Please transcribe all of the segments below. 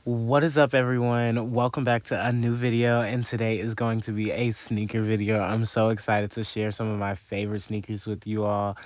What is up, everyone? Welcome back to a new video, and today is going to be a sneaker video. I'm so excited to share some of my favorite sneakers with you all.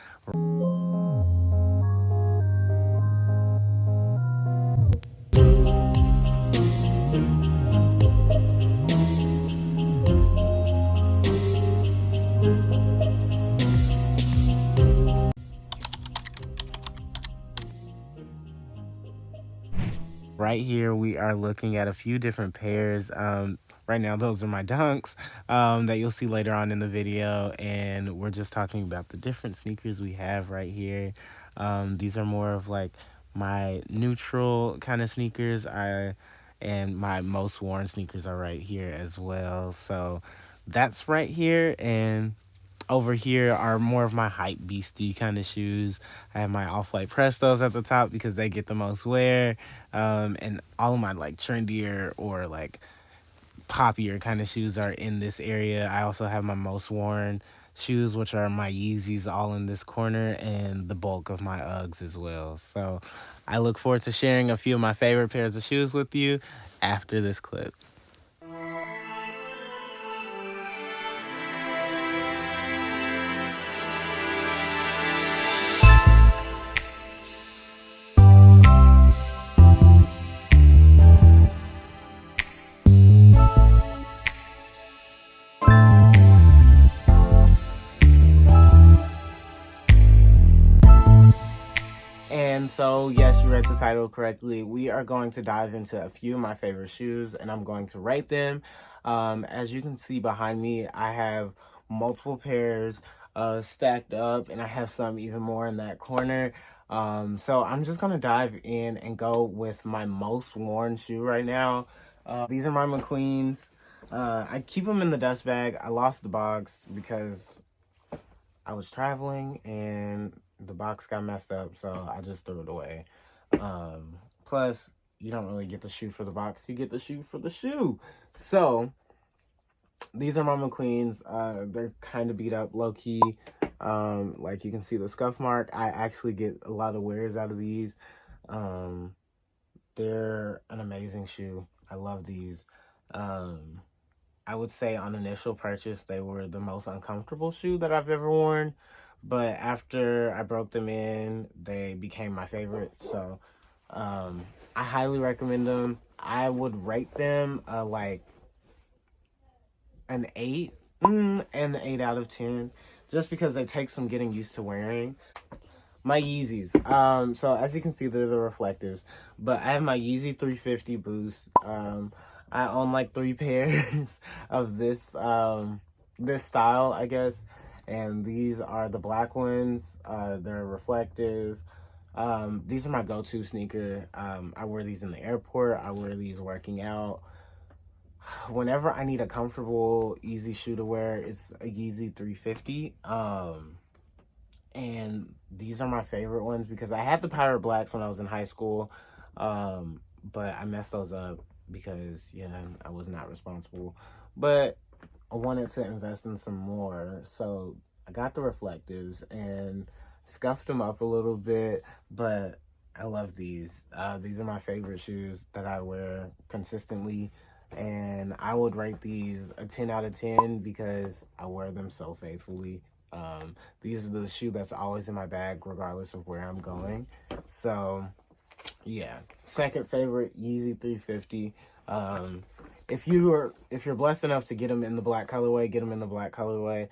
Right here, we are looking at a few different pairs. Right now, those are my Dunks that you'll see later on in the video, and we're just talking about the different sneakers we have right here. These are more of like my neutral kind of sneakers. And my most worn sneakers are right here as well. So that's right here, and over here are more of my hype beastie kind of shoes. I have my off-white Prestos at the top because they get the most wear, and all of my like trendier or like poppier kind of shoes are in this area. I also have my most worn shoes, which are my Yeezys, all in this corner, and the bulk of my Uggs as well. So I look forward to sharing a few of my favorite pairs of shoes with you after this clip. And so, yes, you read the title correctly. We are going to dive into a few of my favorite shoes, and I'm going to rate them. As you can see behind me, I have multiple pairs stacked up, and I have some even more in that corner. So I'm just going to dive in and go with my most worn shoe right now. These are my McQueens. I keep them in the dust bag. I lost the box because I was traveling and the box got messed up, so I just threw it away. Plus, you don't really get the shoe for the box, you get the shoe for the shoe. So, these are my McQueens. They're kind of beat up, low-key. Like you can see the scuff mark. I actually get a lot of wears out of these. They're an amazing shoe. I love these. I would say on initial purchase, they were the most uncomfortable shoe that I've ever worn. But after I broke them in, they became my favorite. So I highly recommend them. I would rate them like an 8 and an 8 out of 10. Just because they take some getting used to wearing. My Yeezys. So as you can see, they're the reflectors. But I have my Yeezy 350 Boost. I own like 3 pairs of this this style, I guess. And these are the black ones. They're reflective. These are my go-to sneaker. I wear these in the airport. I wear these working out. Whenever I need a comfortable, easy shoe to wear, it's a Yeezy 350. And these are my favorite ones because I had the Pirate Blacks when I was in high school. But I messed those up because, yeah, I was not responsible. But I wanted to invest in some more, so I got the reflectives and scuffed them up a little bit, but I love these. These are my favorite shoes that I wear consistently, and I would rate these a 10 out of 10 because I wear them so faithfully. These are the shoe that's always in my bag regardless of where I'm going. So yeah, second favorite, Yeezy 350. If you're blessed enough to get them in the black colorway, get them in the black colorway.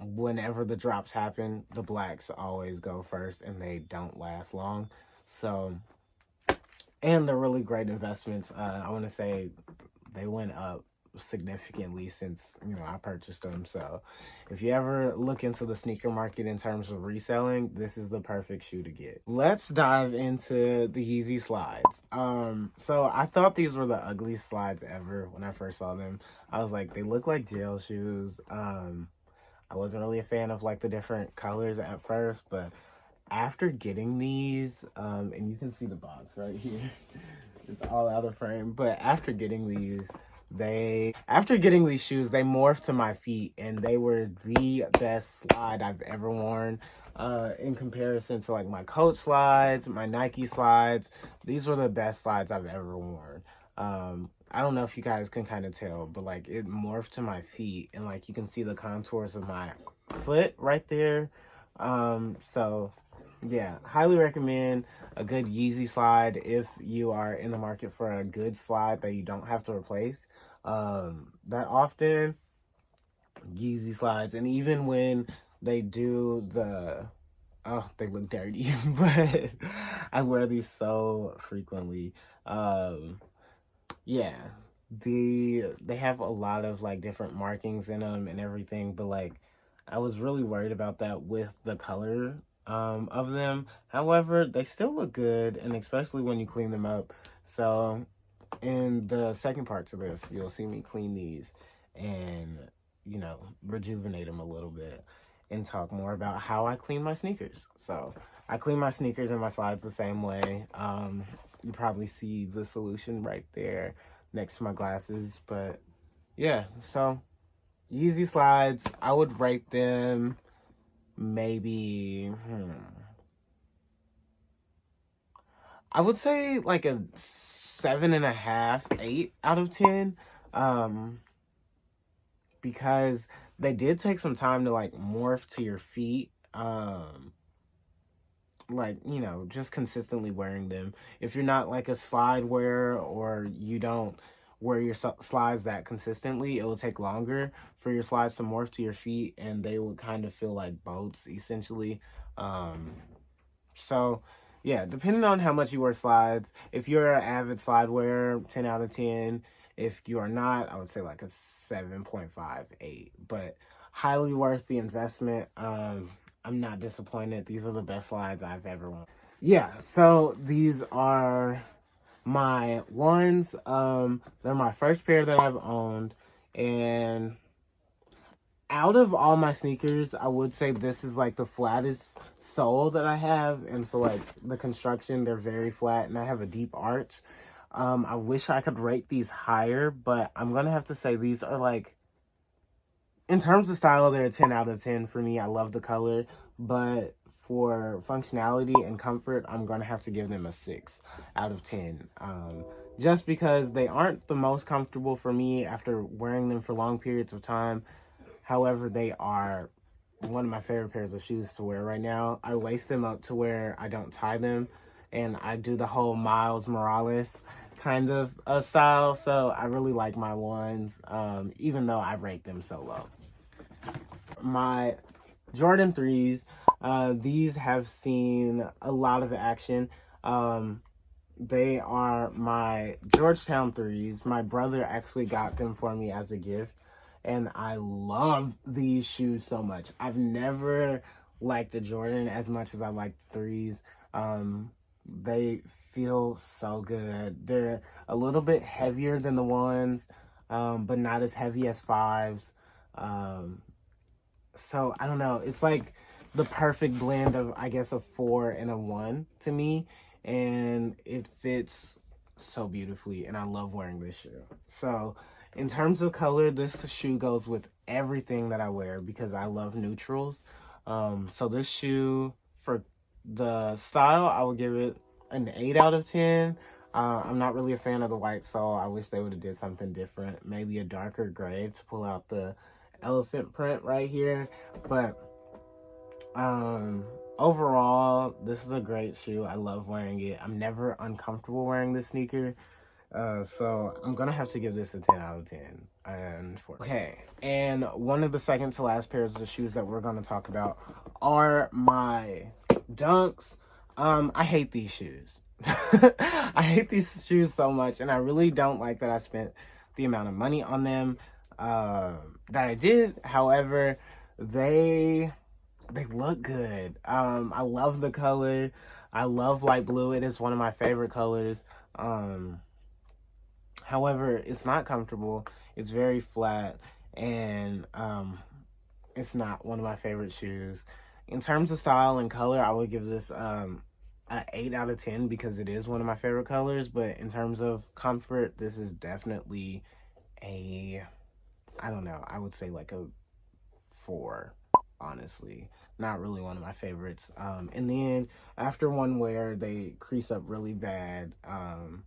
Whenever the drops happen, the blacks always go first, and they don't last long. So, and they're really great investments. I want to say they went up significantly since, you know, I purchased them. So if you ever look into the sneaker market in terms of reselling, this is the perfect shoe to get. Let's dive into the Yeezy slides. So I thought these were the ugliest slides ever when I first saw them. I was like, they look like jail shoes. I wasn't really a fan of like the different colors at first, but after getting these, and you can see the box right here, it's all out of frame, but after getting these shoes, they morphed to my feet, and they were the best slide I've ever worn. in comparison to like my Coach slides, my Nike slides. These were the best slides I've ever worn. I don't know if you guys can kind of tell, but like it morphed to my feet, and like you can see the contours of my foot right there. So yeah, highly recommend a good Yeezy slide if you are in the market for a good slide that you don't have to replace that often. Yeezy slides, and even when they do they look dirty, but I wear these so frequently. Yeah, they have a lot of like different markings in them and everything, but like I was really worried about that with the color of them. However, they still look good, and especially when you clean them up. So in the second part to this, you'll see me clean these and, rejuvenate them a little bit and talk more about how I clean my sneakers. So I clean my sneakers and my slides the same way. You probably see the solution right there next to my glasses. But yeah, so Yeezy slides, I would rate them maybe, I would say like a 7.5, 8 out of 10. Because they did take some time to like morph to your feet. Like, just consistently wearing them. If you're not like a slide wearer, or you don't wear your slides that consistently, it will take longer for your slides to morph to your feet, and they will kind of feel like boats essentially. So yeah, depending on how much you wear slides, if you're an avid slide wearer, 10 out of 10. If you are not, I would say like a 7.58, but highly worth the investment. I'm not disappointed. These are the best slides I've ever worn. Yeah, so these are my ones. They're my first pair that I've owned, and out of all my sneakers, I would say this is like the flattest sole that I have. And so like the construction, they're very flat, and I have a deep arch. I wish I could rate these higher, but I'm gonna have to say these are like, in terms of style, they're a 10 out of 10 for me. I love the color, but for functionality and comfort, I'm gonna have to give them a 6 out of 10. Just because they aren't the most comfortable for me after wearing them for long periods of time. However, they are one of my favorite pairs of shoes to wear right now. I lace them up to where I don't tie them, and I do the whole Miles Morales kind of style. So I really like my ones, even though I rate them so low. My Jordan 3s, these have seen a lot of action. They are my Georgetown 3s. My brother actually got them for me as a gift, and I love these shoes so much. I've never liked the Jordan as much as I like the 3s. They feel so good. They're a little bit heavier than the ones, but not as heavy as 5s. So I don't know. It's like the perfect blend of, I guess, a 4 and a 1 to me. And it fits so beautifully, and I love wearing this shoe. So in terms of color, this shoe goes with everything that I wear because I love neutrals. So this shoe, for the style, I would give it an 8 out of 10. I'm not really a fan of the white sole. I wish they would have did something different. Maybe a darker gray to pull out the elephant print right here. But overall, this is a great shoe. I love wearing it. I'm never uncomfortable wearing this sneaker. So I'm gonna have to give this a 10 out of 10. Okay, and one of the second to last pairs of shoes that we're gonna talk about are my Dunks. I hate these shoes. I hate these shoes so much, and I really don't like that I spent the amount of money on them that I did. However, they look good. I love the color. I love light blue. It is one of my favorite colors. However, it's not comfortable. It's very flat, and it's not one of my favorite shoes. In terms of style and color, I would give this an 8 out of 10 because it is one of my favorite colors. But in terms of comfort, this is definitely I don't know, I would say like a 4, honestly. not really one of my favorites. And then after one wear, they crease up really bad, and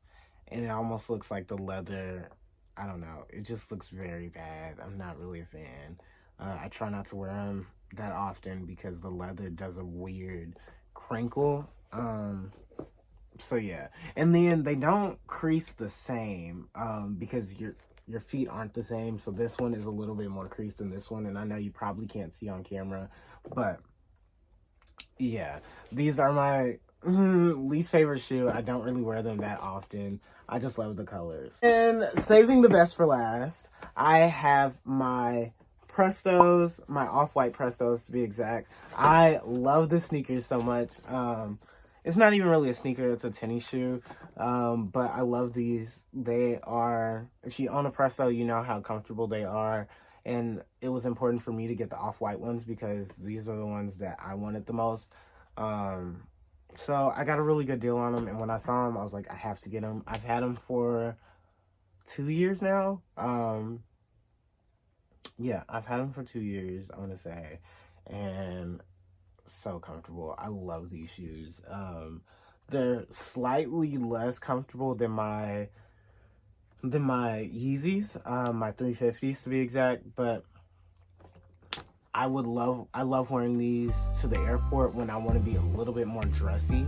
it almost looks like the leather, I don't know, it just looks very bad. I'm not really a fan. I try not to wear them that often because the leather does a weird crinkle. So yeah, and then they don't crease the same, because your feet aren't the same. So this one is a little bit more creased than this one, and I know you probably can't see on camera, but yeah, these are my least favorite shoe. I don't really wear them that often. I just love the colors. And saving the best for last, I have my Prestos, my off-white Prestos to be exact. I love the sneakers so much. It's not even really a sneaker, it's a tennis shoe. But I love these. They are, if you own a Presto, you know how comfortable they are. And it was important for me to get the off-white ones because these are the ones that I wanted the most. So I got a really good deal on them. And when I saw them, I was like, I have to get them. I've had them for 2 years now. Yeah, I've had them for 2 years, I want to say. And so comfortable. I love these shoes. They're slightly less comfortable than my Yeezys, my 350s to be exact, but I love wearing these to the airport when I want to be a little bit more dressy.